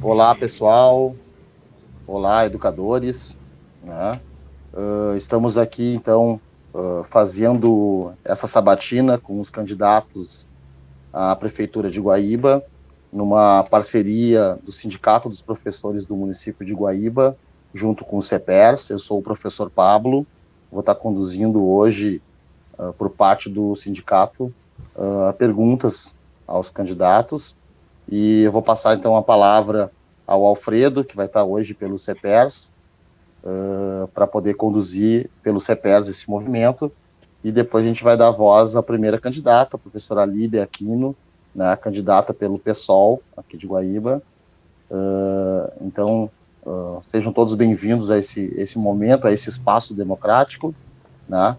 Olá, pessoal. Olá, educadores. Né? Estamos aqui, então, fazendo essa sabatina com os candidatos à Prefeitura de Guaíba, numa parceria do Sindicato dos Professores do município de Guaíba, junto com o CEPERS. Eu sou o professor Pablo, vou estar conduzindo hoje, por parte do sindicato, perguntas aos candidatos. E eu vou passar, então, a palavra ao Alfredo, que vai estar hoje pelo CEPERS, para poder conduzir pelo CEPERS esse movimento. E depois a gente vai dar voz à primeira candidata, a professora Líbia Aquino, né, candidata pelo PSOL, aqui de Guaíba. Então, sejam todos bem-vindos a esse momento, a esse espaço democrático. Né?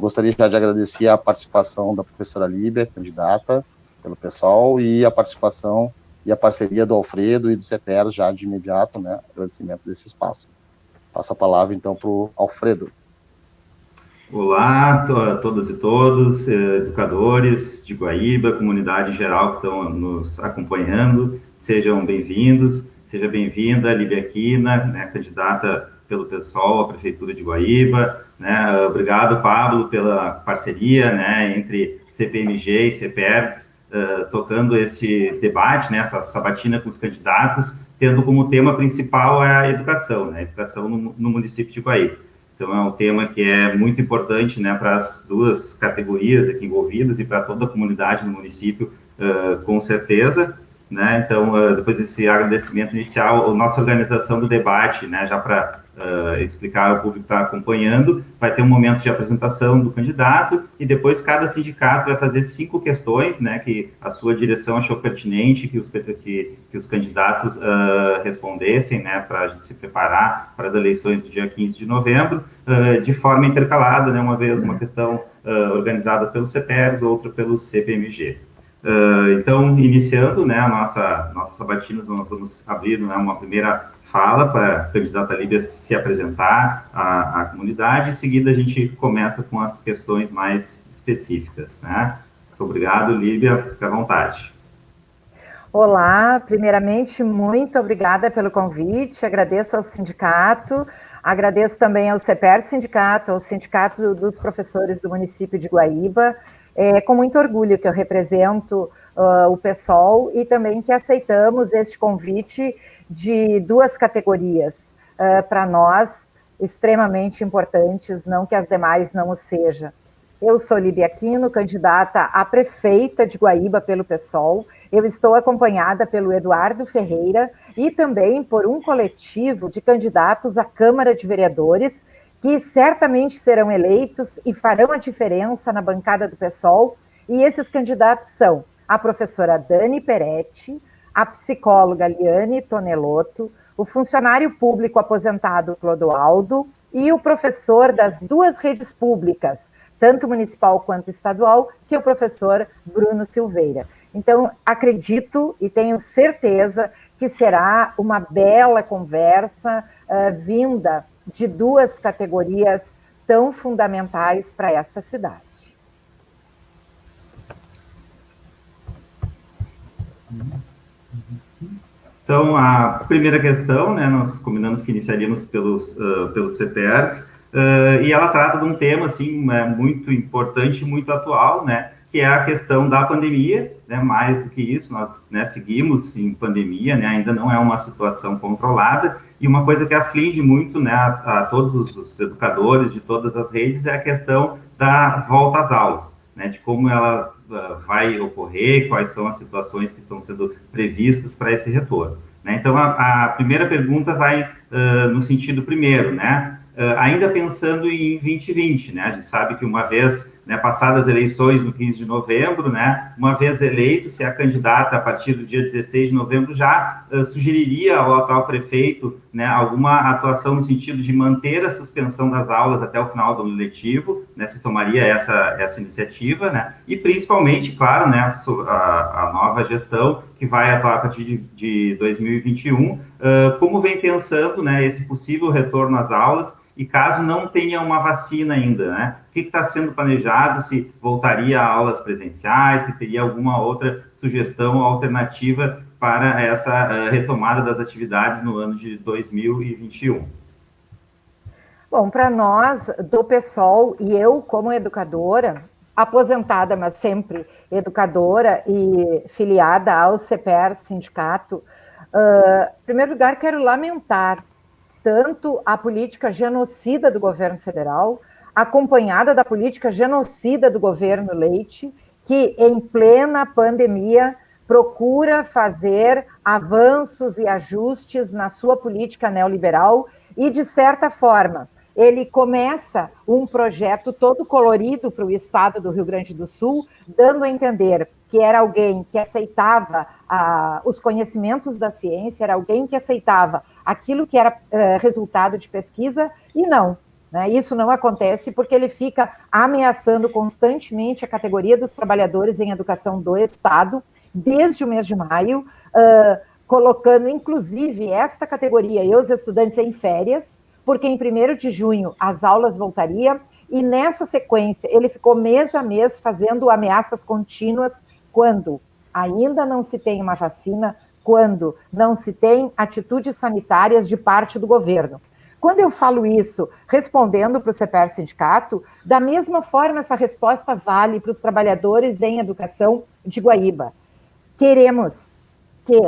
Gostaria já de agradecer a participação da professora Líbia, candidata pelo PSOL, e a participação e a parceria do Alfredo e do CEPER já de imediato, né? Agradecimento desse espaço. Passo a palavra, então, para o Alfredo. Olá a todas e todos, educadores de Guaíba, comunidade geral que estão nos acompanhando, sejam bem-vindos, seja bem-vinda Líbia Aquina, né, candidata pelo PSOL à Prefeitura de Guaíba, né, obrigado Pablo pela parceria, né, entre CPMG e CEPERGS, tocando esse debate, né, essa sabatina com os candidatos, tendo como tema principal a educação, né, educação no município de Guaíba. Então, é um tema que é muito importante, né, para as duas categorias aqui envolvidas e para toda a comunidade do município, com certeza. Né? Então, depois desse agradecimento inicial, a nossa organização do debate, né, já para explicar ao público que está acompanhando, vai ter um momento de apresentação do candidato e depois cada sindicato vai fazer 5 questões, né, que a sua direção achou pertinente que os candidatos respondessem, né, para a gente se preparar para as eleições do dia 15 de novembro, de forma intercalada, né, uma vez uma questão organizada pelo CEPERS, outra pelo CPMG. Então, iniciando, né, a nossa sabatina, nós vamos abrir, né, uma primeira fala para a candidata Líbia se apresentar à comunidade, em seguida a gente começa com as questões mais específicas. Né? Muito obrigado, Líbia, fique à vontade. Olá, primeiramente, muito obrigada pelo convite, agradeço ao sindicato, agradeço também ao CEPER Sindicato, ao Sindicato dos Professores do município de Guaíba, com muito orgulho que eu represento o PSOL e também que aceitamos este convite de duas categorias para nós extremamente importantes, não que as demais não o sejam. Eu sou Líbia Aquino, candidata a prefeita de Guaíba pelo PSOL. Eu estou acompanhada pelo Eduardo Ferreira e também por um coletivo de candidatos à Câmara de Vereadores que certamente serão eleitos e farão a diferença na bancada do PSOL. E esses candidatos são a professora Dani Peretti, a psicóloga Liane Tonelotto, o funcionário público aposentado Clodoaldo e o professor das duas redes públicas, tanto municipal quanto estadual, que é o professor Bruno Silveira. Então, acredito e tenho certeza que será uma bela conversa vinda de duas categorias tão fundamentais para esta cidade. Então, a primeira questão, né, nós combinamos que iniciaríamos pelos CPRs, e ela trata de um tema, assim, muito importante e muito atual, né, que é a questão da pandemia, né, mais do que isso, nós, né, seguimos em pandemia, né, ainda não é uma situação controlada, e uma coisa que aflige muito, né, a todos os educadores de todas as redes é a questão da volta às aulas, né, de como ela vai ocorrer, quais são as situações que estão sendo previstas para esse retorno. Né? Então, a primeira pergunta vai no sentido primeiro, né? Ainda pensando em 2020, né? A gente sabe que uma vez, né, passadas as eleições no 15 de novembro, né, uma vez eleito, se a candidata a partir do dia 16 de novembro já sugeriria ao atual prefeito, né, alguma atuação no sentido de manter a suspensão das aulas até o final do ano letivo, né, se tomaria essa iniciativa, né, e principalmente, claro, né, a nova gestão que vai atuar a partir de 2021, como vem pensando, né, esse possível retorno às aulas e caso não tenha uma vacina ainda, né? O que está sendo planejado, se voltaria a aulas presenciais, se teria alguma outra sugestão ou alternativa para essa retomada das atividades no ano de 2021? Bom, para nós, do PSOL, e eu como educadora, aposentada, mas sempre educadora e filiada ao CEPER, sindicato, em primeiro lugar, quero lamentar tanto a política genocida do governo federal, acompanhada da política genocida do governo Leite, que em plena pandemia procura fazer avanços e ajustes na sua política neoliberal e, de certa forma, ele começa um projeto todo colorido para o estado do Rio Grande do Sul, dando a entender que era alguém que aceitava os conhecimentos da ciência, era alguém que aceitava aquilo que era resultado de pesquisa, e não. Né? Isso não acontece porque ele fica ameaçando constantemente a categoria dos trabalhadores em educação do Estado, desde o mês de maio, colocando, inclusive, esta categoria e os estudantes em férias, porque em 1º de junho as aulas voltariam, e nessa sequência ele ficou mês a mês fazendo ameaças contínuas quando ainda não se tem uma vacina, quando não se tem atitudes sanitárias de parte do governo. Quando eu falo isso, respondendo para o CEPER Sindicato, da mesma forma essa resposta vale para os trabalhadores em educação de Guaíba. Queremos que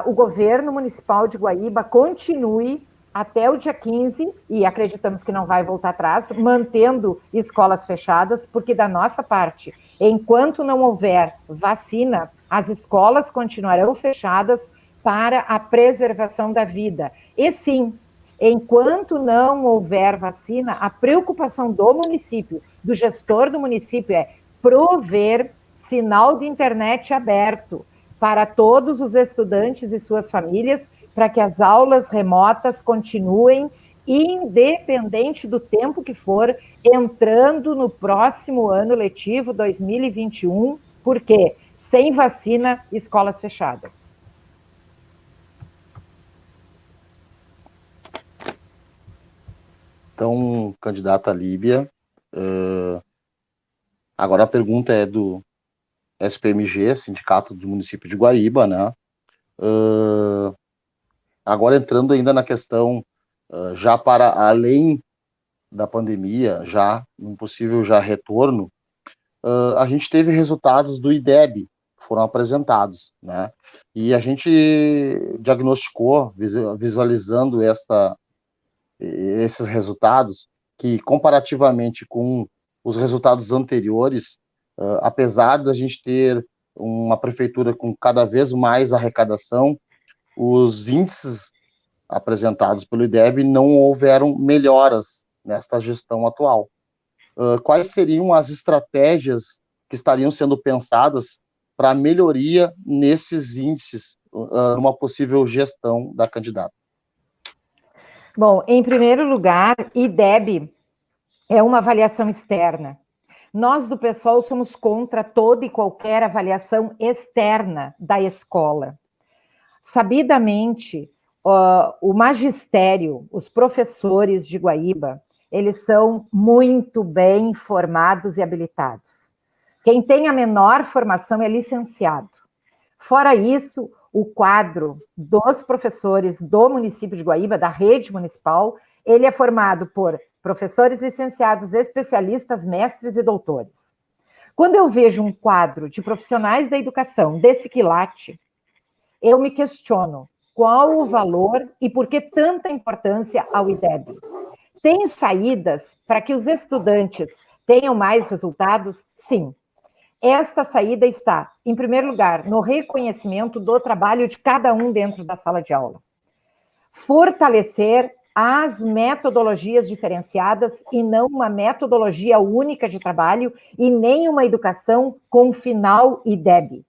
o governo municipal de Guaíba continue até o dia 15, e acreditamos que não vai voltar atrás, mantendo escolas fechadas, porque da nossa parte, enquanto não houver vacina, as escolas continuarão fechadas para a preservação da vida. E sim, enquanto não houver vacina, a preocupação do município, do gestor do município, é prover sinal de internet aberto para todos os estudantes e suas famílias, para que as aulas remotas continuem, independente do tempo que for, entrando no próximo ano letivo 2021, porque sem vacina, escolas fechadas. Então, candidata Líbia, agora a pergunta é do SPMG, Sindicato do Município de Guaíba, né? Agora entrando ainda na questão, já para além da pandemia, já um possível já retorno, a gente teve resultados do IDEB que foram apresentados, né? E a gente diagnosticou, visualizando esses resultados, que comparativamente com os resultados anteriores, apesar da gente ter uma prefeitura com cada vez mais arrecadação, os índices apresentados pelo IDEB não houveram melhoras nesta gestão atual. Quais seriam as estratégias que estariam sendo pensadas para melhoria nesses índices, numa possível gestão da candidata? Bom, em primeiro lugar, IDEB é uma avaliação externa. Nós do PSOL somos contra toda e qualquer avaliação externa da escola. Sabidamente, o magistério, os professores de Guaíba, eles são muito bem formados e habilitados. Quem tem a menor formação é licenciado. Fora isso, o quadro dos professores do município de Guaíba, da rede municipal, ele é formado por professores licenciados, especialistas, mestres e doutores. Quando eu vejo um quadro de profissionais da educação desse quilate, eu me questiono qual o valor e por que tanta importância ao IDEB. Tem saídas para que os estudantes tenham mais resultados? Sim. Esta saída está, em primeiro lugar, no reconhecimento do trabalho de cada um dentro da sala de aula. Fortalecer as metodologias diferenciadas e não uma metodologia única de trabalho e nem uma educação com final IDEB.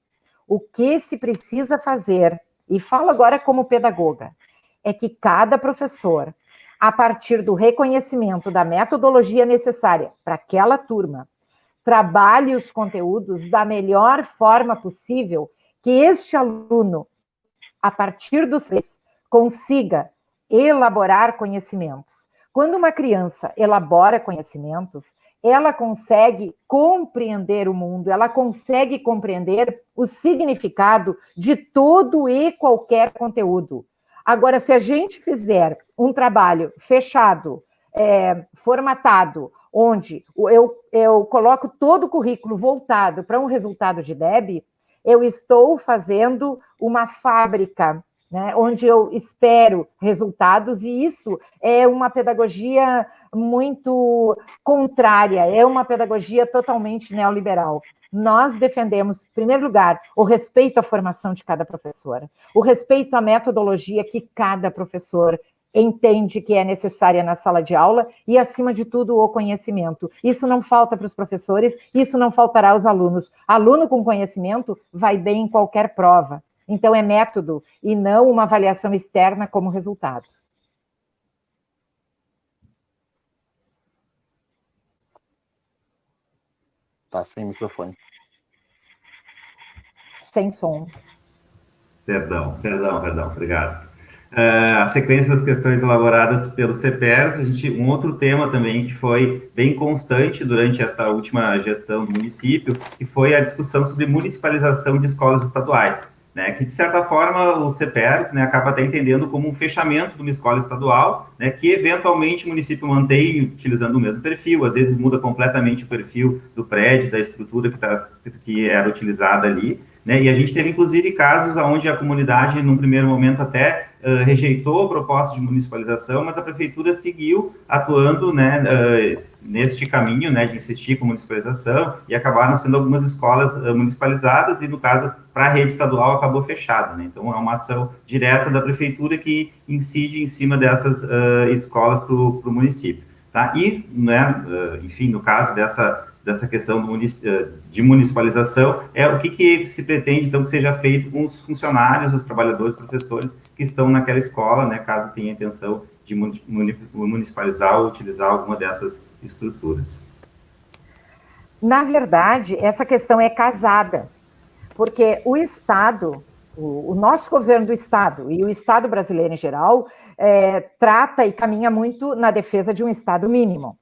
O que se precisa fazer, e falo agora como pedagoga, é que cada professor, a partir do reconhecimento da metodologia necessária para aquela turma, trabalhe os conteúdos da melhor forma possível, que este aluno, a partir dos consiga elaborar conhecimentos. Quando uma criança elabora conhecimentos, ela consegue compreender o mundo, ela consegue compreender o significado de todo e qualquer conteúdo. Agora, se a gente fizer um trabalho fechado, formatado, onde eu coloco todo o currículo voltado para um resultado de DEB, eu estou fazendo uma fábrica, né, onde eu espero resultados, e isso é uma pedagogia muito contrária, é uma pedagogia totalmente neoliberal. Nós defendemos, em primeiro lugar, o respeito à formação de cada professora, o respeito à metodologia que cada professor entende que é necessária na sala de aula e, acima de tudo, o conhecimento. Isso não falta para os professores, isso não faltará aos alunos. Aluno com conhecimento vai bem em qualquer prova. Então, é método e não uma avaliação externa como resultado. Tá sem microfone. Sem som. Perdão, obrigado. A sequência das questões elaboradas pelo CEPERS, um outro tema também que foi bem constante durante esta última gestão do município, que foi a discussão sobre municipalização de escolas estaduais, né, que de certa forma o CEPERS, né, acaba até entendendo como um fechamento de uma escola estadual, né, que eventualmente o município mantém utilizando o mesmo perfil, às vezes muda completamente o perfil do prédio, da estrutura que era utilizada ali, né, e a gente teve, inclusive, casos onde a comunidade, num primeiro momento, até rejeitou a proposta de municipalização, mas a prefeitura seguiu atuando, né, neste caminho, né, de insistir com municipalização, e acabaram sendo algumas escolas municipalizadas, e, no caso, para a rede estadual, acabou fechada, né? Então, é uma ação direta da prefeitura que incide em cima dessas escolas para o município. Tá? E, né, enfim, no caso dessa questão de municipalização, o que se pretende, então, que seja feito com os funcionários, os trabalhadores, professores que estão naquela escola, né, caso tenha intenção de municipalizar ou utilizar alguma dessas estruturas. Na verdade, essa questão é casada, porque o Estado, o nosso governo do Estado e o Estado brasileiro em geral, trata e caminha muito na defesa de um Estado mínimo.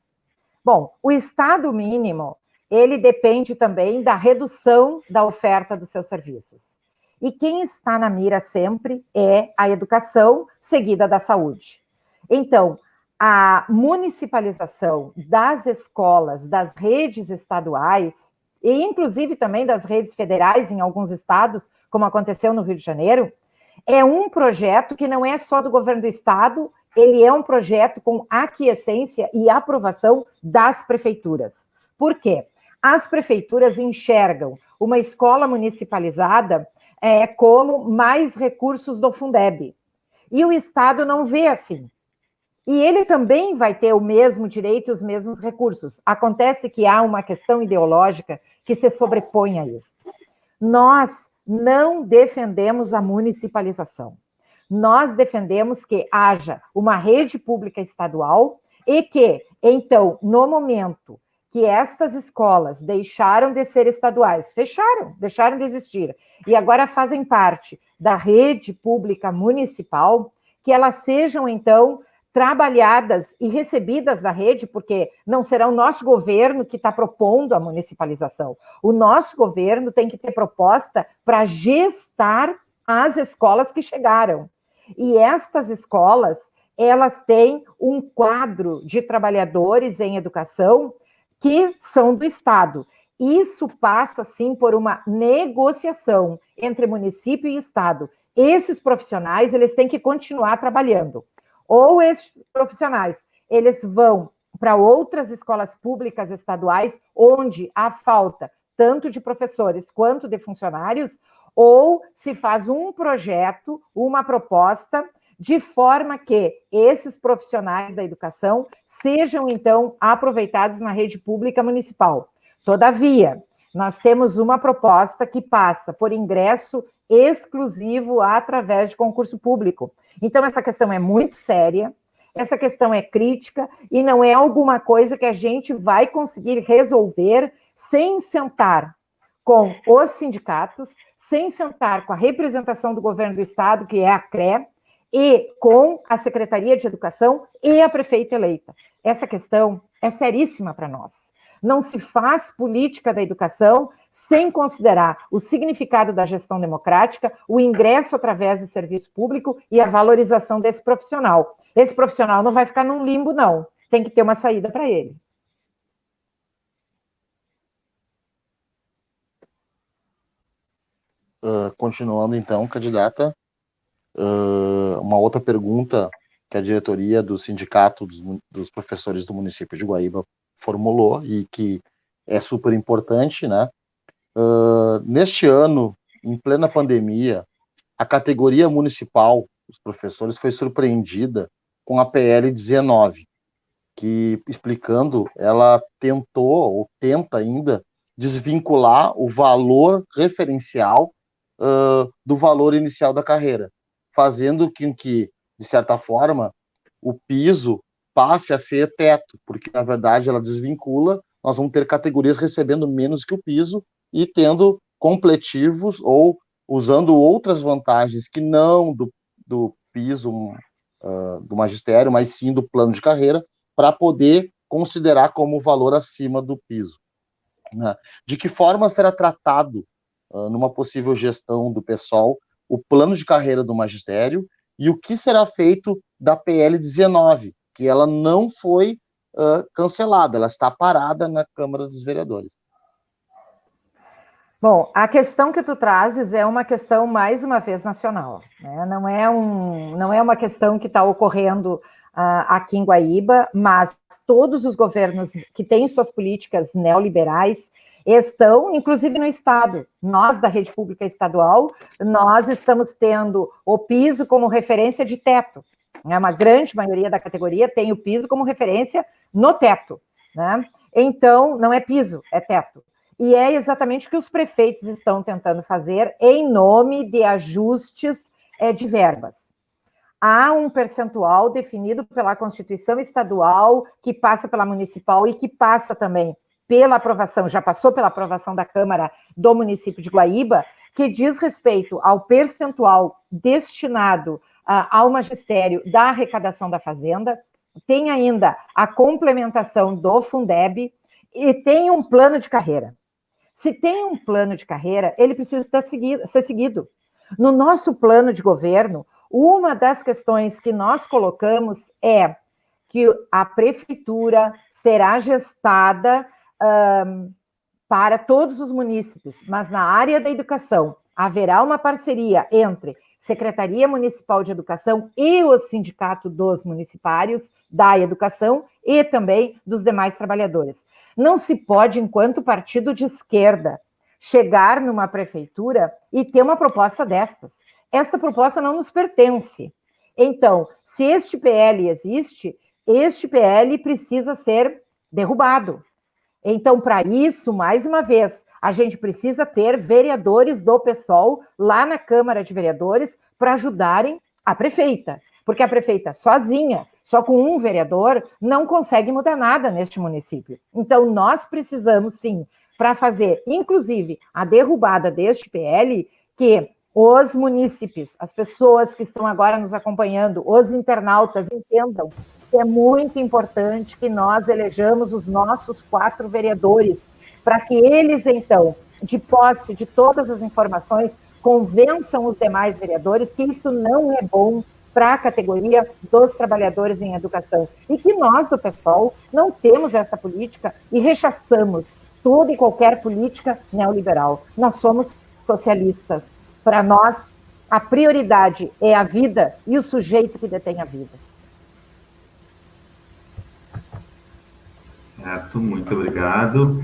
Bom, o Estado mínimo, ele depende também da redução da oferta dos seus serviços. E quem está na mira sempre é a educação, seguida da saúde. Então, a municipalização das escolas, das redes estaduais, e inclusive também das redes federais em alguns estados, como aconteceu no Rio de Janeiro, é um projeto que não é só do governo do estado, ele é um projeto com aquiescência e aprovação das prefeituras. Por quê? As prefeituras enxergam uma escola municipalizada como mais recursos do Fundeb. E o Estado não vê assim. E ele também vai ter o mesmo direito e os mesmos recursos. Acontece que há uma questão ideológica que se sobrepõe a isso. Nós não defendemos a municipalização. Nós defendemos que haja uma rede pública estadual e que, então, no momento que estas escolas deixaram de ser estaduais, deixaram de existir, e agora fazem parte da rede pública municipal, que elas sejam, então, trabalhadas e recebidas da rede, porque não será o nosso governo que está propondo a municipalização. O nosso governo tem que ter proposta para gestar as escolas que chegaram. E estas escolas, elas têm um quadro de trabalhadores em educação que são do Estado. Isso passa, sim, por uma negociação entre município e Estado. Esses profissionais, eles têm que continuar trabalhando. Ou esses profissionais, eles vão para outras escolas públicas estaduais, onde há falta tanto de professores quanto de funcionários, ou se faz um projeto, uma proposta, de forma que esses profissionais da educação sejam, então, aproveitados na rede pública municipal. Todavia, nós temos uma proposta que passa por ingresso exclusivo através de concurso público. Então, essa questão é muito séria, essa questão é crítica e não é alguma coisa que a gente vai conseguir resolver sem sentar com os sindicatos, sem sentar com a representação do governo do Estado, que é a CRE, e com a Secretaria de Educação e a prefeita eleita. Essa questão é seríssima para nós. Não se faz política da educação sem considerar o significado da gestão democrática, o ingresso através do serviço público e a valorização desse profissional. Esse profissional não vai ficar num limbo, não. Tem que ter uma saída para ele. Continuando, então, candidata, uma outra pergunta que a diretoria do Sindicato dos Professores do município de Guaíba formulou e que é super importante, né? Neste ano, em plena pandemia, a categoria municipal dos professores foi surpreendida com a PL 19, que, explicando, ela tentou, ou tenta ainda, desvincular o valor referencial do valor inicial da carreira, fazendo com que, de certa forma, o piso passe a ser teto, porque, na verdade, ela desvincula, nós vamos ter categorias recebendo menos que o piso e tendo completivos ou usando outras vantagens que não do piso do magistério, mas sim do plano de carreira, para poder considerar como valor acima do piso. Né? De que forma será tratado, numa possível gestão do PSOL, o plano de carreira do magistério e o que será feito da PL 19, que ela não foi cancelada, ela está parada na Câmara dos Vereadores. Bom, a questão que tu trazes é uma questão, mais uma vez, nacional. Né? Não é uma questão que está ocorrendo aqui em Guaíba, mas todos os governos que têm suas políticas neoliberais estão, inclusive no Estado. Nós, da rede pública estadual, nós estamos tendo o piso como referência de teto. Né? Uma grande maioria da categoria tem o piso como referência no teto. Né? Então, não é piso, é teto. E é exatamente o que os prefeitos estão tentando fazer em nome de ajustes de verbas. Há um percentual definido pela Constituição Estadual, que passa pela Municipal e que passa também pela aprovação, já passou pela aprovação da Câmara do município de Guaíba, que diz respeito ao percentual destinado ao magistério da arrecadação da Fazenda, tem ainda a complementação do Fundeb e tem um plano de carreira. Se tem um plano de carreira, ele precisa ser seguido. No nosso plano de governo, uma das questões que nós colocamos é que a prefeitura será gestada para todos os munícipes, mas na área da educação haverá uma parceria entre Secretaria Municipal de Educação e o Sindicato dos Municipários da Educação e também dos demais trabalhadores. Não se pode, enquanto partido de esquerda, chegar numa prefeitura e ter uma proposta destas. Esta proposta não nos pertence. Então, se este PL existe, este PL precisa ser derrubado. Então, para isso, mais uma vez, a gente precisa ter vereadores do PSOL lá na Câmara de Vereadores para ajudarem a prefeita. Porque a prefeita sozinha, só com um vereador, não consegue mudar nada neste município. Então, nós precisamos, sim, para fazer, inclusive, a derrubada deste PL, que os munícipes, as pessoas que estão agora nos acompanhando, os internautas, entendam que é muito importante que nós elejamos os nossos 4 vereadores, para que eles, então, de posse de todas as informações, convençam os demais vereadores que isso não é bom para a categoria dos trabalhadores em educação. E que nós, do PSOL, não temos essa política e rechaçamos toda e qualquer política neoliberal. Nós somos socialistas. Para nós, a prioridade é a vida e o sujeito que detém a vida. Certo, muito obrigado.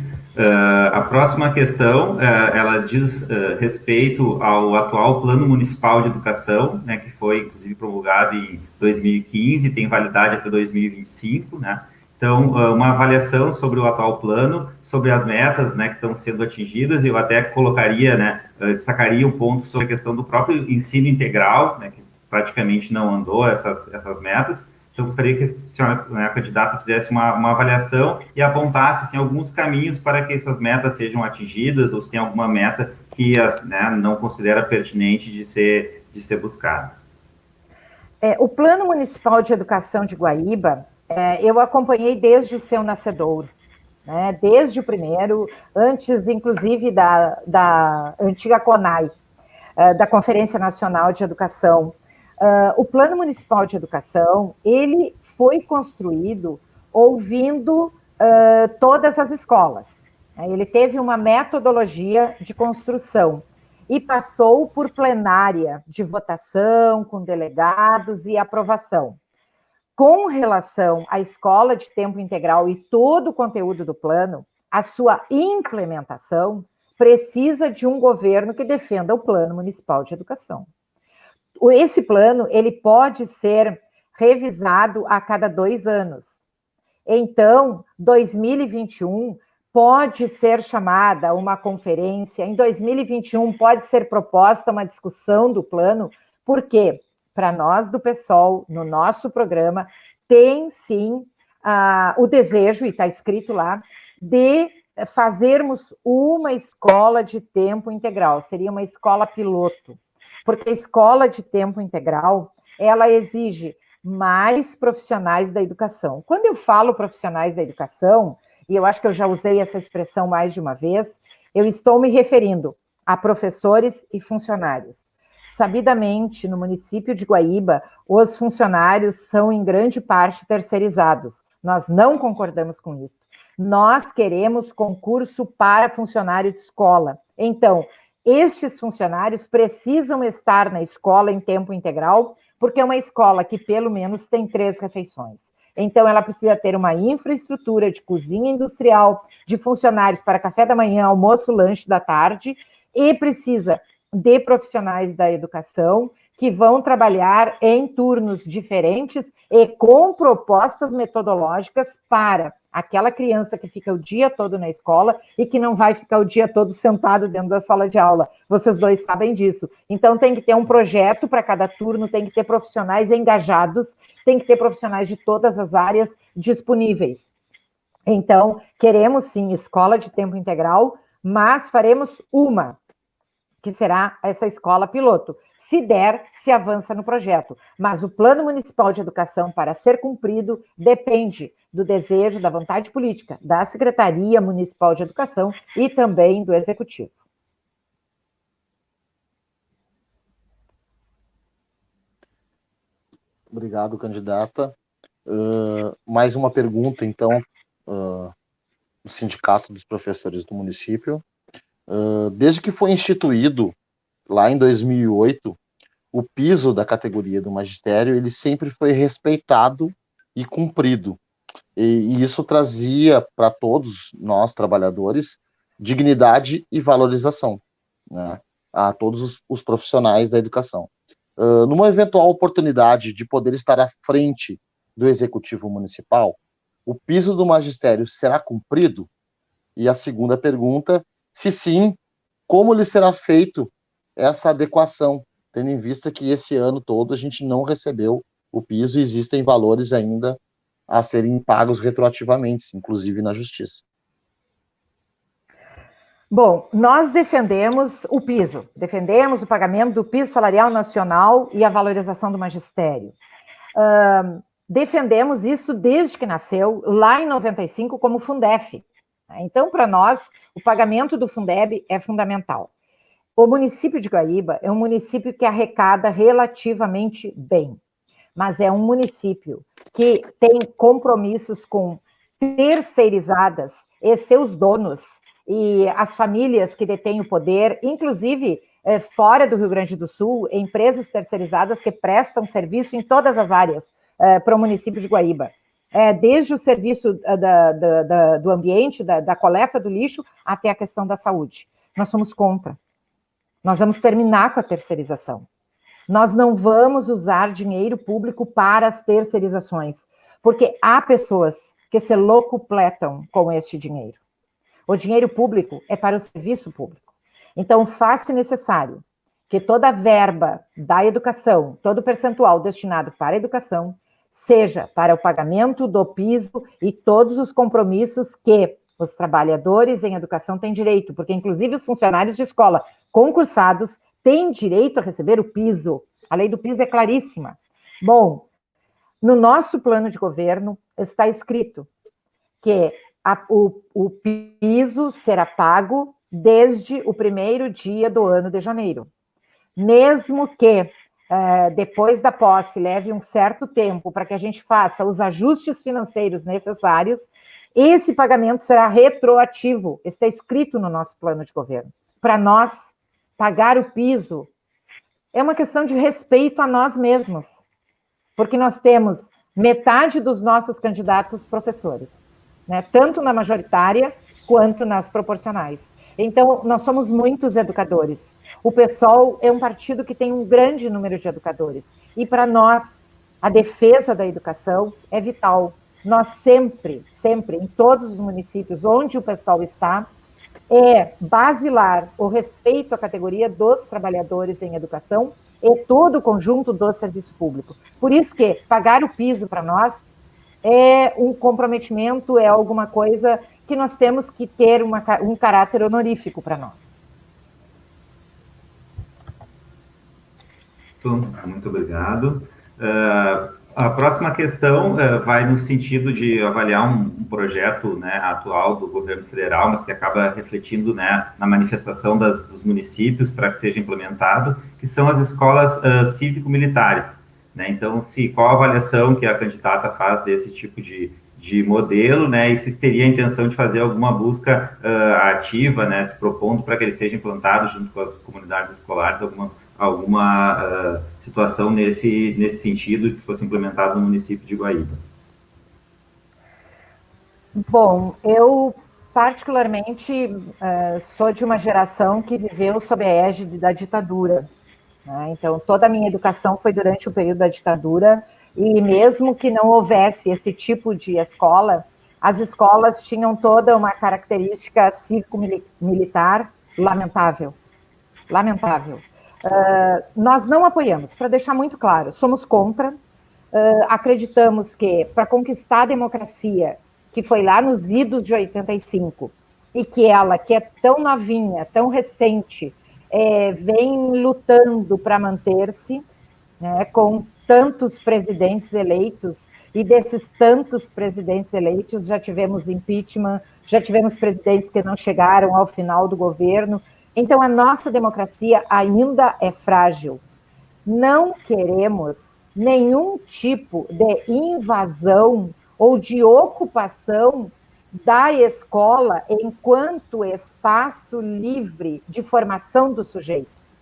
A próxima questão, ela diz respeito ao atual Plano Municipal de Educação, né, que foi, inclusive, promulgado em 2015, tem validade até 2025, né? Então, uma avaliação sobre o atual plano, sobre as metas, né, que estão sendo atingidas, e eu até colocaria, né, destacaria um ponto sobre a questão do próprio ensino integral, né, que praticamente não andou essas metas. Então, gostaria que a senhora, né, a candidata, fizesse uma avaliação e apontasse assim, alguns caminhos para que essas metas sejam atingidas, ou se tem alguma meta que né, não considera pertinente de ser buscada. O Plano Municipal de Educação de Guaíba, eu acompanhei desde o seu nascedouro. né, desde o primeiro, antes, inclusive, da antiga CONAI, da Conferência Nacional de Educação. O Plano Municipal de Educação, ele foi construído ouvindo todas as escolas. Ele teve uma metodologia de construção e passou por plenária de votação, com delegados e aprovação. Com relação à escola de tempo integral e todo o conteúdo do plano, a sua implementação precisa de um governo que defenda o Plano Municipal de Educação. Esse plano, ele pode ser revisado a cada 2 anos. Então, 2021 pode ser chamada uma conferência, em 2021 pode ser proposta uma discussão do plano, porque para nós do PSOL, no nosso programa, tem sim o desejo, e está escrito lá, de fazermos uma escola de tempo integral, seria uma escola piloto, porque a escola de tempo integral, ela exige mais profissionais da educação. Quando eu falo profissionais da educação, e eu acho que eu já usei essa expressão mais de uma vez, eu estou me referindo a professores e funcionários. Sabidamente, no município de Guaíba, os funcionários são, em grande parte, terceirizados. Nós não concordamos com isso. Nós queremos concurso para funcionário de escola. Então, estes funcionários precisam estar na escola em tempo integral, porque é uma escola que, pelo menos, tem 3 refeições. Então, ela precisa ter uma infraestrutura de cozinha industrial, de funcionários para café da manhã, almoço, lanche da tarde, e precisa de profissionais da educação que vão trabalhar em turnos diferentes e com propostas metodológicas para aquela criança que fica o dia todo na escola e que não vai ficar o dia todo sentado dentro da sala de aula. Vocês dois sabem disso. Então, tem que ter um projeto para cada turno, tem que ter profissionais engajados, tem que ter profissionais de todas as áreas disponíveis. Então, queremos sim escola de tempo integral, mas faremos uma, que será essa escola piloto. Se der, se avança no projeto. Mas o Plano Municipal de Educação, para ser cumprido, depende do desejo, da vontade política da Secretaria Municipal de Educação e também do Executivo. Obrigado, candidata. Mais uma pergunta, então, do Sindicato dos Professores do município. Desde que foi instituído, lá em 2008, o piso da categoria do magistério, ele sempre foi respeitado e cumprido. E isso trazia para todos nós, trabalhadores, dignidade e valorização, né, a todos os profissionais da educação. Numa eventual oportunidade de poder estar à frente do Executivo Municipal, o piso do magistério será cumprido? E a segunda pergunta, se sim, como lhe será feito essa adequação, tendo em vista que esse ano todo a gente não recebeu o piso e existem valores ainda a serem pagos retroativamente, inclusive na Justiça. Bom, nós defendemos o piso, defendemos o pagamento do piso salarial nacional e a valorização do magistério. Defendemos isso desde que nasceu, lá em 95, como Fundef. Então, para nós, o pagamento do Fundeb é fundamental. O município de Guaíba é um município que arrecada relativamente bem, mas é um município que tem compromissos com terceirizadas e seus donos e as famílias que detêm o poder, inclusive fora do Rio Grande do Sul, empresas terceirizadas que prestam serviço em todas as áreas para o município de Guaíba. Desde o serviço do ambiente, da coleta do lixo, até a questão da saúde. Nós somos contra. Nós vamos terminar com a terceirização. Nós não vamos usar dinheiro público para as terceirizações, porque há pessoas que se locupletam com este dinheiro. O dinheiro público é para o serviço público. Então, faz-se necessário que toda a verba da educação, todo o percentual destinado para a educação, seja para o pagamento do piso e todos os compromissos que os trabalhadores em educação têm direito, porque inclusive os funcionários de escola concursados têm direito a receber o piso. A lei do piso é claríssima. Bom, no nosso plano de governo está escrito que o piso será pago desde o primeiro dia do ano de janeiro. Mesmo que depois da posse leve um certo tempo para que a gente faça os ajustes financeiros necessários, esse pagamento será retroativo, está escrito no nosso plano de governo. Para nós, pagar o piso é uma questão de respeito a nós mesmos, porque nós temos metade dos nossos candidatos professores, né? Tanto na majoritária quanto nas proporcionais. Então, nós somos muitos educadores. O PSOL é um partido que tem um grande número de educadores. E para nós, a defesa da educação é vital. Nós sempre, em todos os municípios onde o PSOL está, é basilar o respeito à categoria dos trabalhadores em educação e todo o conjunto do serviço público. Por isso que pagar o piso para nós é um comprometimento, é alguma coisa que nós temos que ter um caráter honorífico para nós. Muito obrigado. A próxima questão vai no sentido de avaliar um projeto, né, atual do governo federal, mas que acaba refletindo, né, na manifestação dos municípios para que seja implementado, que são as escolas cívico-militares. Né? Então, qual a avaliação que a candidata faz desse tipo de modelo, né, e se teria a intenção de fazer alguma busca ativa, né, se propondo para que ele seja implantado junto com as comunidades escolares, alguma situação nesse sentido que fosse implementado no município de Guaíba? Bom, eu particularmente sou de uma geração que viveu sob a égide da ditadura, né? Então, toda a minha educação foi durante o período da ditadura, e mesmo que não houvesse esse tipo de escola, as escolas tinham toda uma característica cívico-militar lamentável. Lamentável. Nós não apoiamos, para deixar muito claro, somos contra, acreditamos que para conquistar a democracia, que foi lá nos idos de 85, e que ela, que é tão novinha, tão recente, vem lutando para manter-se, né, com tantos presidentes eleitos, e desses tantos presidentes eleitos já tivemos impeachment, já tivemos presidentes que não chegaram ao final do governo. Então, a nossa democracia ainda é frágil. Não queremos nenhum tipo de invasão ou de ocupação da escola enquanto espaço livre de formação dos sujeitos.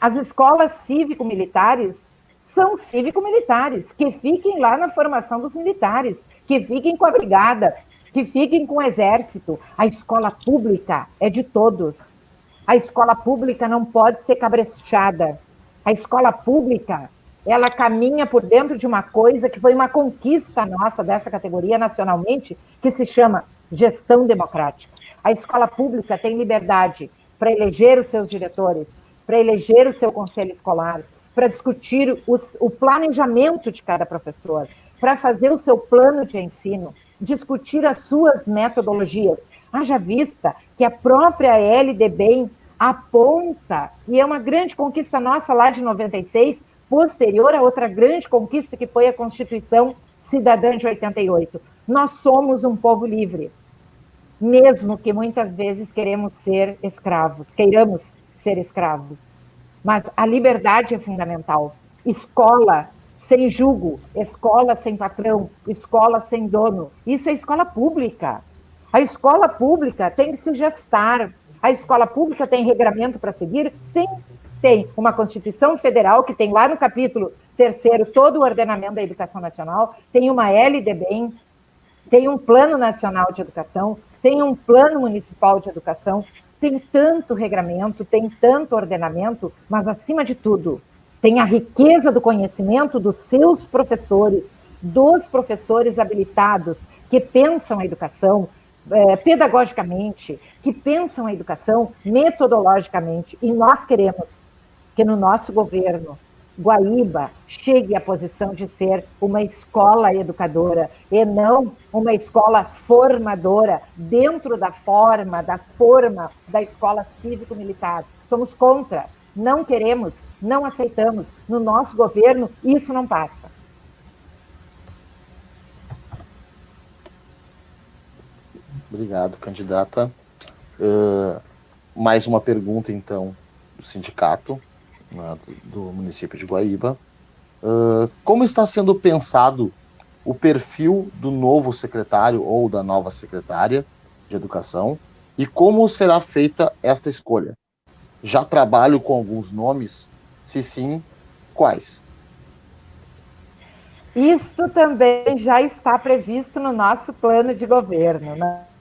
As escolas cívico-militares são cívico-militares, que fiquem lá na formação dos militares, que fiquem com a brigada, que fiquem com o exército. A escola pública é de todos. A escola pública não pode ser cabresteada. A escola pública, ela caminha por dentro de uma coisa que foi uma conquista nossa dessa categoria nacionalmente, que se chama gestão democrática. A escola pública tem liberdade para eleger os seus diretores, para eleger o seu conselho escolar, para discutir o planejamento de cada professor, para fazer o seu plano de ensino, discutir as suas metodologias. Haja vista que a própria LDB aponta, e é uma grande conquista nossa lá de 96, posterior a outra grande conquista que foi a Constituição Cidadã de 88. Nós somos um povo livre, mesmo que muitas vezes queiramos ser escravos. Mas a liberdade é fundamental. Escola sem jugo, escola sem patrão, escola sem dono. Isso é escola pública. A escola pública tem que se gestar. A escola pública tem regramento para seguir? Sim, tem uma Constituição Federal, que tem lá no capítulo 3º todo o ordenamento da educação nacional, tem uma LDB, tem um Plano Nacional de Educação, tem um Plano Municipal de Educação, tem tanto regramento, tem tanto ordenamento, mas, acima de tudo, tem a riqueza do conhecimento dos seus professores, dos professores habilitados, que pensam a educação pedagogicamente, que pensam a educação metodologicamente. E nós queremos que no nosso governo, Guaíba chegue à posição de ser uma escola educadora e não uma escola formadora dentro da forma da escola cívico-militar. Somos contra, não queremos, não aceitamos. No nosso governo, isso não passa. Obrigado, candidata. Mais uma pergunta, então, do sindicato, né, do município de Guaíba. Como está sendo pensado o perfil do novo secretário ou da nova secretária de Educação e como será feita esta escolha? Já trabalho com alguns nomes? Se sim, quais? Isto também já está previsto no nosso plano de governo.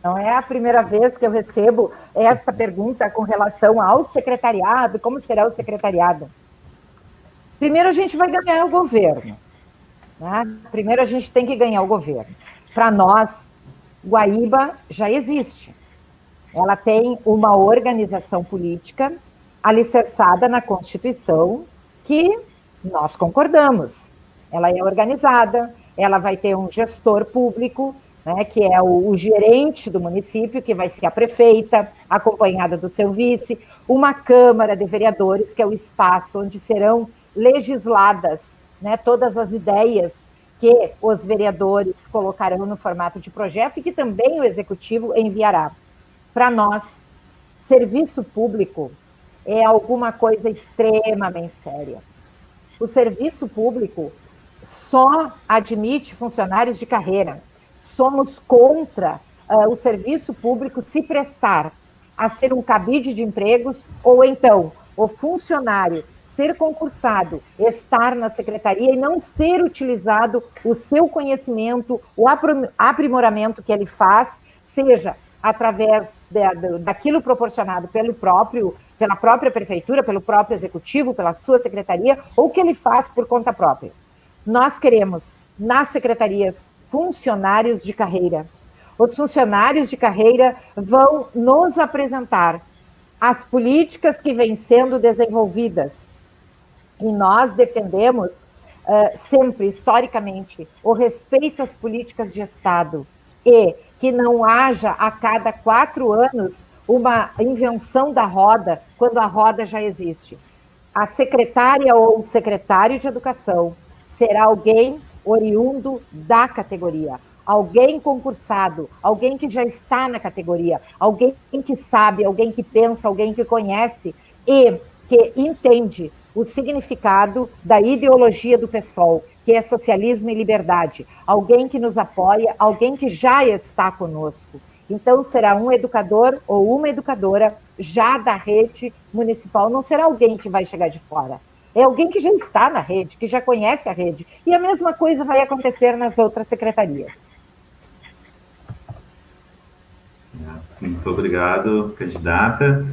Não é a primeira vez que eu recebo esta pergunta com relação ao secretariado, como será o secretariado. Primeiro a gente vai ganhar o governo. Né? Primeiro a gente tem que ganhar o governo. Para nós, Guaíba já existe. Ela tem uma organização política alicerçada na Constituição que nós concordamos. Ela é organizada, ela vai ter um gestor público, né, que é o gerente do município, que vai ser a prefeita, acompanhada do seu vice, uma Câmara de Vereadores, que é o espaço onde serão legisladas, né, todas as ideias que os vereadores colocarão no formato de projeto e que também o Executivo enviará. Para nós, serviço público é alguma coisa extremamente séria. O serviço público só admite funcionários de carreira. Somos contra o serviço público se prestar a ser um cabide de empregos ou então o funcionário ser concursado, estar na secretaria e não ser utilizado o seu conhecimento, o aprimoramento que ele faz, seja através daquilo proporcionado pela própria prefeitura, pelo próprio executivo, pela sua secretaria, ou que ele faz por conta própria. Nós queremos, nas secretarias, funcionários de carreira. Os funcionários de carreira vão nos apresentar as políticas que vêm sendo desenvolvidas. E nós defendemos sempre, historicamente, o respeito às políticas de Estado e que não haja a cada 4 anos uma invenção da roda, quando a roda já existe. A secretária ou o secretário de Educação será alguém oriundo da categoria, alguém concursado, alguém que já está na categoria, alguém que sabe, alguém que pensa, alguém que conhece e que entende o significado da ideologia do PSOL, que é socialismo e liberdade, alguém que nos apoia, alguém que já está conosco. Então, será um educador ou uma educadora já da rede municipal, não será alguém que vai chegar de fora. É alguém que já está na rede, que já conhece a rede. E a mesma coisa vai acontecer nas outras secretarias. Muito obrigado, candidata.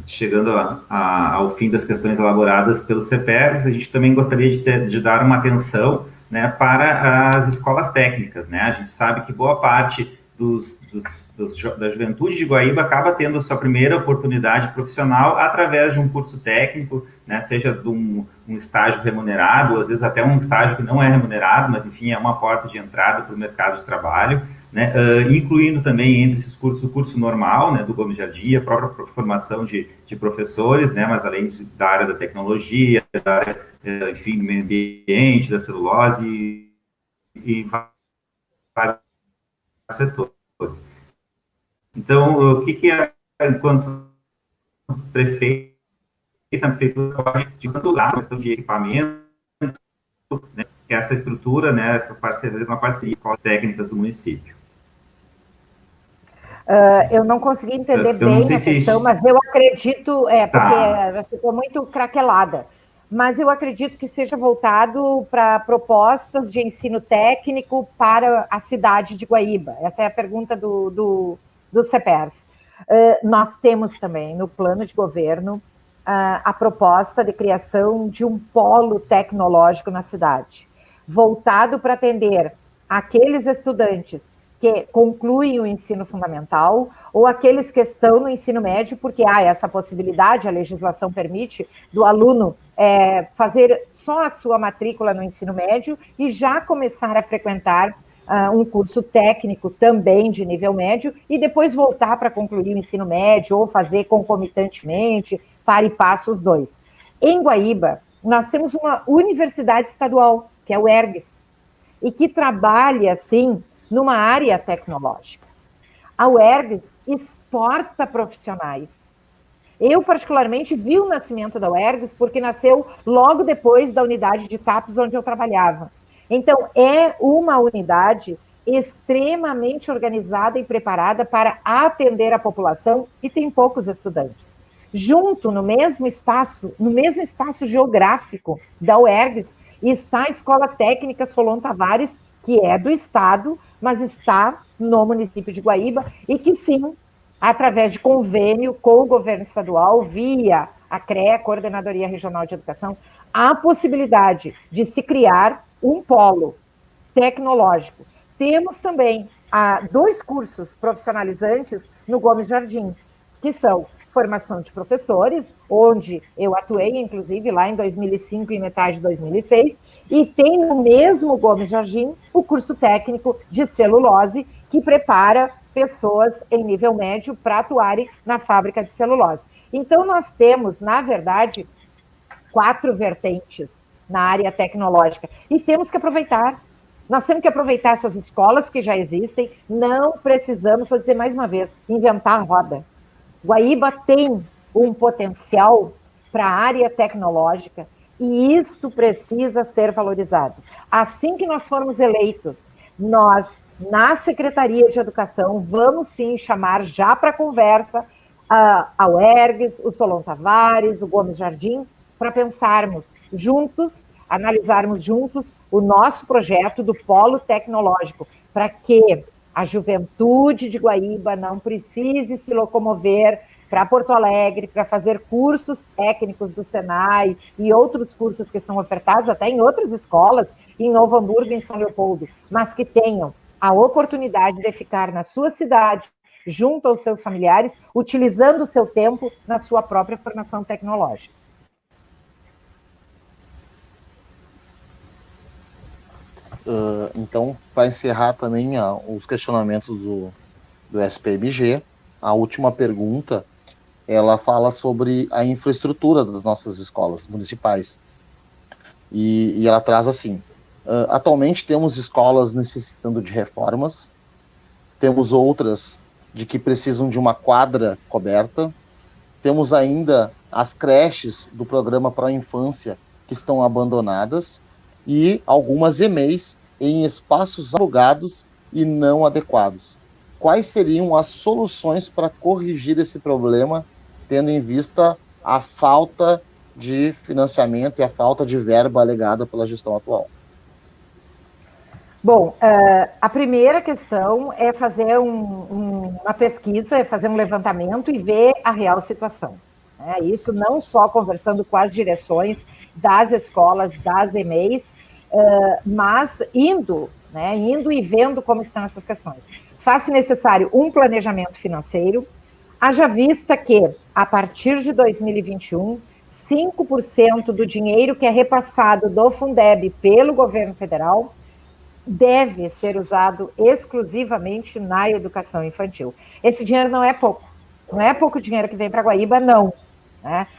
Chegando ao fim das questões elaboradas pelo CEPERS, a gente também gostaria de dar uma atenção, né, para as escolas técnicas. Né? A gente sabe que boa parte da juventude de Guaíba acaba tendo a sua primeira oportunidade profissional através de um curso técnico, né, seja de um estágio remunerado, ou às vezes até um estágio que não é remunerado, mas enfim, é uma porta de entrada para o mercado de trabalho, né, incluindo também entre esses cursos o curso normal, né, do Gomes Jardim, a própria formação de professores, né, mas além da área da tecnologia, da área, enfim, do meio ambiente, da celulose e vários setores. Então, o que é, enquanto prefeito, a prefeitura pode estruturar a questão de equipamento, né, essa estrutura, né, essa parceria, uma parceria com escolas técnicas do município? Eu não consegui entender bem a questão, mas eu acredito, porque ficou muito craquelada, mas eu acredito que seja voltado para propostas de ensino técnico para a cidade de Guaíba. Essa é a pergunta do CEPERS. Nós temos também no plano de governo a proposta de criação de um polo tecnológico na cidade, voltado para atender aqueles estudantes que concluem o ensino fundamental ou aqueles que estão no ensino médio, porque há essa possibilidade, a legislação permite, do aluno fazer só a sua matrícula no ensino médio e já começar a frequentar um curso técnico também de nível médio e depois voltar para concluir o ensino médio ou fazer concomitantemente, para e passo os dois. Em Guaíba, nós temos uma universidade estadual, que é o ERGS, e que trabalha, assim, numa área tecnológica. A UERGS exporta profissionais. Eu, particularmente, vi o nascimento da UERGS porque nasceu logo depois da unidade de TAPS onde eu trabalhava. Então, é uma unidade extremamente organizada e preparada para atender a população e tem poucos estudantes. Junto, no mesmo espaço geográfico da UERGS, está a Escola Técnica Solon Tavares, que é do Estado, mas está no município de Guaíba, e que sim, através de convênio com o governo estadual, via a CREA, Coordenadoria Regional de Educação, há a possibilidade de se criar um polo tecnológico. Temos também 2 cursos profissionalizantes no Gomes Jardim, que são formação de professores, onde eu atuei, inclusive, lá em 2005 e metade de 2006, e tem no mesmo Gomes Jardim o curso técnico de celulose, que prepara pessoas em nível médio para atuarem na fábrica de celulose. Então, nós temos, na verdade, 4 vertentes na área tecnológica, e temos que aproveitar. Nós temos que aproveitar essas escolas que já existem, não precisamos, vou dizer mais uma vez, inventar a roda. Guaíba tem um potencial para a área tecnológica e isso precisa ser valorizado. Assim que nós formos eleitos, nós, na Secretaria de Educação, vamos sim chamar já para conversa a UERGS, o Solon Tavares, o Gomes Jardim, para pensarmos juntos, analisarmos juntos o nosso projeto do Polo Tecnológico, para que a juventude de Guaíba não precise se locomover para Porto Alegre, para fazer cursos técnicos do Senai e outros cursos que são ofertados até em outras escolas, em Novo Hamburgo e em São Leopoldo, mas que tenham a oportunidade de ficar na sua cidade, junto aos seus familiares, utilizando o seu tempo na sua própria formação tecnológica. Então, para encerrar também os questionamentos do SPMG, a última pergunta, ela fala sobre a infraestrutura das nossas escolas municipais. E ela traz assim, atualmente temos escolas necessitando de reformas, temos outras de que precisam de uma quadra coberta, temos ainda as creches do programa Pro Infância que estão abandonadas, e algumas EMEIs em espaços alugados e não adequados. Quais seriam as soluções para corrigir esse problema, tendo em vista a falta de financiamento e a falta de verba alegada pela gestão atual? Bom, a primeira questão é fazer uma pesquisa, é fazer um levantamento e ver a real situação. Isso não só conversando com as direções das escolas, das EMEIs, mas indo e vendo como estão essas questões. Faz-se necessário um planejamento financeiro, haja vista que, a partir de 2021, 5% do dinheiro que é repassado do Fundeb pelo governo federal deve ser usado exclusivamente na educação infantil. Esse dinheiro não é pouco dinheiro que vem para Guaíba, não.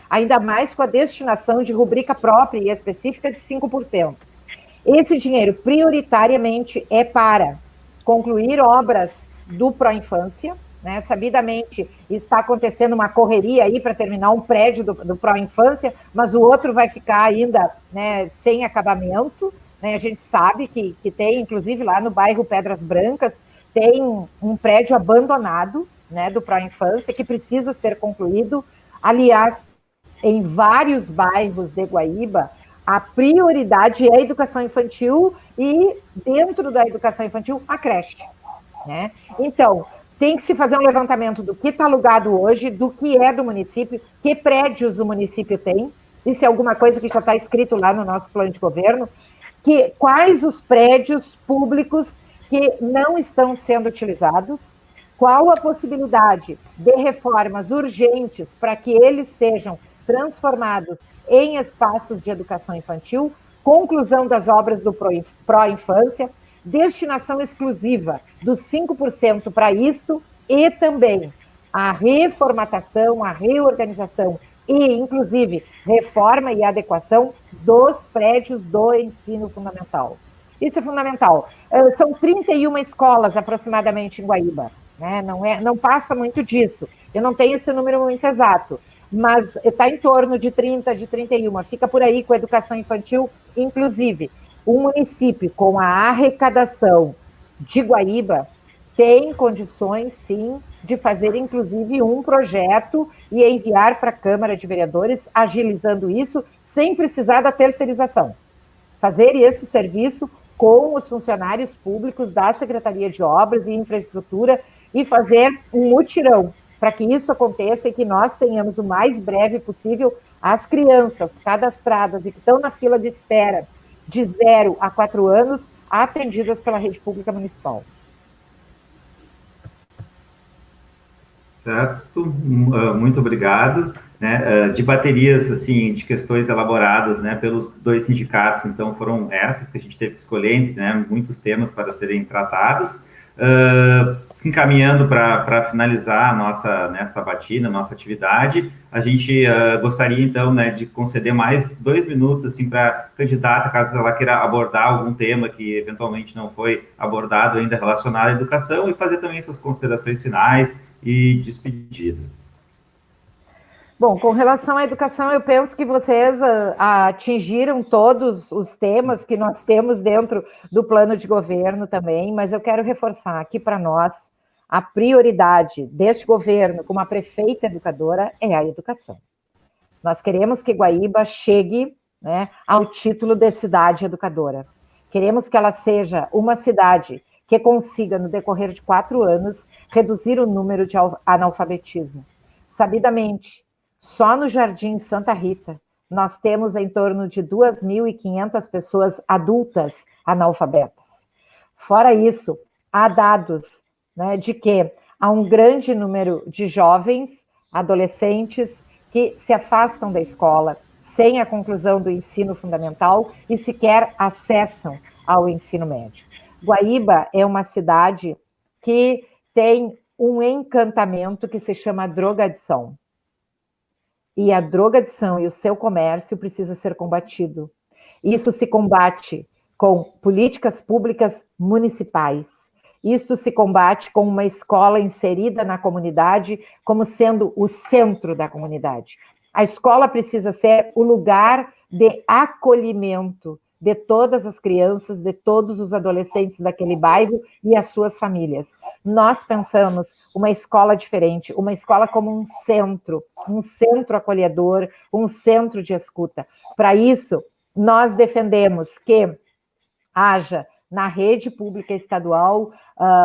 Ainda mais com a destinação de rubrica própria e específica de 5%. Esse dinheiro, prioritariamente, é para concluir obras do Pró-Infância, sabidamente está acontecendo uma correria aí para terminar um prédio do Pró-Infância, mas o outro vai ficar ainda sem acabamento. A gente sabe que tem, inclusive lá no bairro Pedras Brancas, tem um prédio abandonado do Pró-Infância que precisa ser concluído. Aliás, em vários bairros de Guaíba, a prioridade é a educação infantil e, dentro da educação infantil, a creche. Então, tem que se fazer um levantamento do que está alugado hoje, do que é do município, que prédios o município tem, isso é alguma coisa que já está escrito lá no nosso plano de governo, quais os prédios públicos que não estão sendo utilizados, qual a possibilidade de reformas urgentes para que eles sejam transformados em espaços de educação infantil, conclusão das obras do Pró-Infância, destinação exclusiva dos 5% para isto e também a reformatação, a reorganização e, inclusive, reforma e adequação dos prédios do ensino fundamental. Isso é fundamental. São 31 escolas, aproximadamente, em Guaíba. né? Não passa muito disso. Eu não tenho esse número muito exato, mas está em torno de 30, de 31. Fica por aí com a educação infantil, inclusive. Um município com a arrecadação de Guaíba tem condições, sim, de fazer, inclusive, um projeto e enviar para a Câmara de Vereadores, agilizando isso, sem precisar da terceirização. Fazer esse serviço com os funcionários públicos da Secretaria de Obras e Infraestrutura e fazer um mutirão para que isso aconteça e que nós tenhamos o mais breve possível as crianças cadastradas e que estão na fila de espera de 0 a 4 anos atendidas pela rede pública municipal. Certo, muito obrigado. Né, de baterias, assim, de questões elaboradas, né, pelos dois sindicatos, então foram essas que a gente teve que escolher entre, né, muitos temas para serem tratados. Encaminhando para finalizar a nossa sabatina, nossa atividade, a gente gostaria, então, né, de conceder mais 2 minutos, assim, para a candidata, caso ela queira abordar algum tema que eventualmente não foi abordado ainda relacionado à educação, e fazer também suas considerações finais e despedida. Bom, com relação à educação, eu penso que vocês atingiram todos os temas que nós temos dentro do plano de governo também, mas eu quero reforçar aqui para nós a prioridade deste governo, como a prefeita educadora, é a educação. Nós queremos que Guaíba chegue, né, ao título de cidade educadora. Queremos que ela seja uma cidade que consiga, no decorrer de 4 anos, reduzir o número de analfabetismo. Sabidamente, só no Jardim Santa Rita, nós temos em torno de 2.500 pessoas adultas analfabetas. Fora isso, há dados, né, de que há um grande número de jovens, adolescentes, que se afastam da escola sem a conclusão do ensino fundamental e sequer acessam ao ensino médio. Guaíba é uma cidade que tem um encantamento que se chama drogadição. E a drogadição e o seu comércio precisa ser combatido. Isso se combate com políticas públicas municipais. Isso se combate com uma escola inserida na comunidade como sendo o centro da comunidade. A escola precisa ser o lugar de acolhimento de todas as crianças, de todos os adolescentes daquele bairro e as suas famílias. Nós pensamos uma escola diferente, uma escola como um centro acolhedor, um centro de escuta. Para isso, nós defendemos que haja na rede pública estadual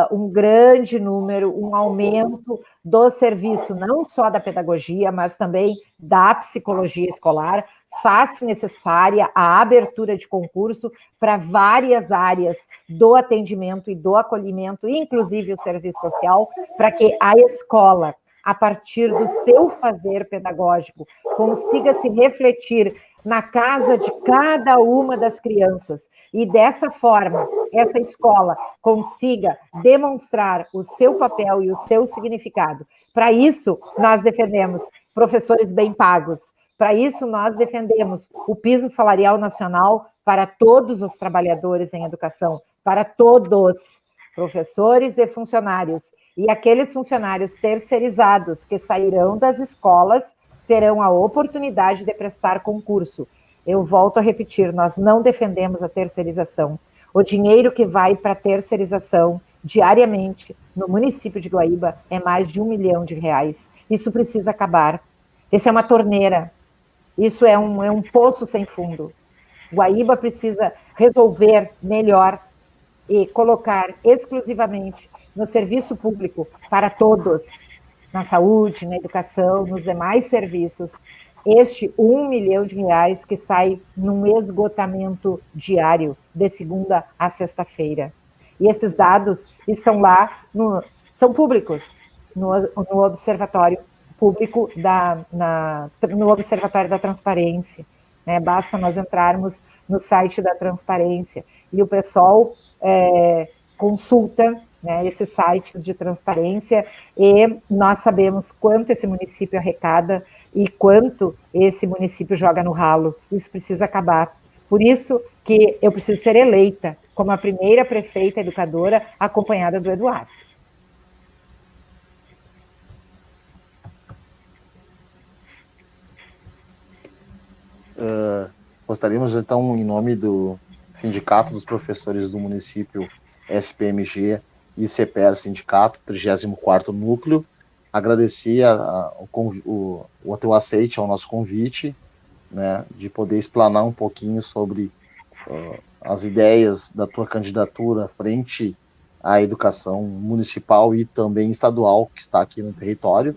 um grande número, um aumento do serviço, não só da pedagogia, mas também da psicologia escolar. Faz-se necessária a abertura de concurso para várias áreas do atendimento e do acolhimento, inclusive o serviço social, para que a escola, a partir do seu fazer pedagógico, consiga se refletir na casa de cada uma das crianças e, dessa forma, essa escola consiga demonstrar o seu papel e o seu significado. Para isso, nós defendemos professores bem pagos. Para isso, nós defendemos o piso salarial nacional para todos os trabalhadores em educação, para todos, professores e funcionários. E aqueles funcionários terceirizados que sairão das escolas terão a oportunidade de prestar concurso. Eu volto a repetir, nós não defendemos a terceirização. O dinheiro que vai para a terceirização diariamente no município de Guaíba é mais de R$1 milhão. Isso precisa acabar. Isso é uma torneira. Isso é um poço sem fundo. Guaíba precisa resolver melhor e colocar exclusivamente no serviço público para todos, na saúde, na educação, nos demais serviços, este R$1 milhão que sai num esgotamento diário, de segunda a sexta-feira. E esses dados estão lá, são públicos, no Observatório Público, no Observatório da Transparência. Né? Basta nós entrarmos no site da Transparência. E o pessoal consulta, né, esses sites de transparência, e nós sabemos quanto esse município arrecada e quanto esse município joga no ralo. Isso precisa acabar. Por isso que eu preciso ser eleita como a primeira prefeita educadora, acompanhada do Eduardo. gostaríamos, então, em nome do Sindicato dos Professores do Município, SPMG e CPR Sindicato, 34º Núcleo, agradecer o teu aceite ao nosso convite, né, de poder explanar um pouquinho sobre as ideias da tua candidatura frente à educação municipal e também estadual que está aqui no território,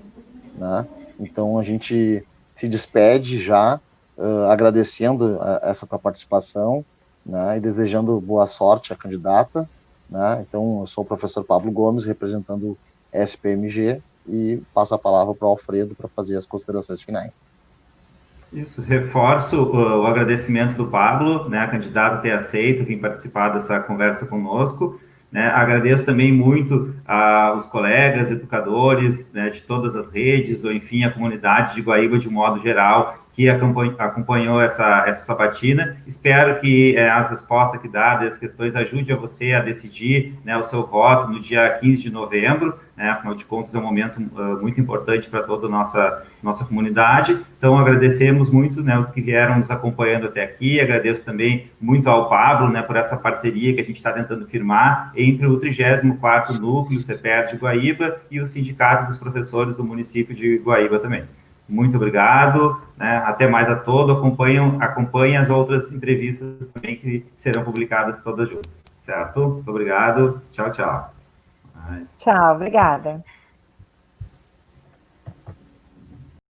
né? Então a gente se despede já agradecendo essa tua participação, né, e desejando boa sorte à candidata, né? Então eu sou o professor Pablo Gomes, representando o SPMG, e passo a palavra para o Alfredo para fazer as considerações finais. Isso, reforço o agradecimento do Pablo, né, candidato a ter aceito vir participar dessa conversa conosco, né, agradeço também muito aos colegas, educadores, né, de todas as redes, ou enfim, a comunidade de Guaíba de um modo geral, que acompanhou essa sabatina. Espero que as respostas que dadas, as questões, ajudem a você a decidir, né, o seu voto no dia 15 de novembro, né, afinal de contas é um momento muito importante para toda a nossa comunidade. Então agradecemos muito, né, os que vieram nos acompanhando até aqui, agradeço também muito ao Pablo, né, por essa parceria que a gente está tentando firmar entre o 34º Núcleo CPR de Guaíba e o Sindicato dos Professores do município de Guaíba também. Muito obrigado, né? Até mais a todos, acompanhem as outras entrevistas também que serão publicadas todas juntas, certo? Muito obrigado, tchau, tchau. Tchau, obrigada.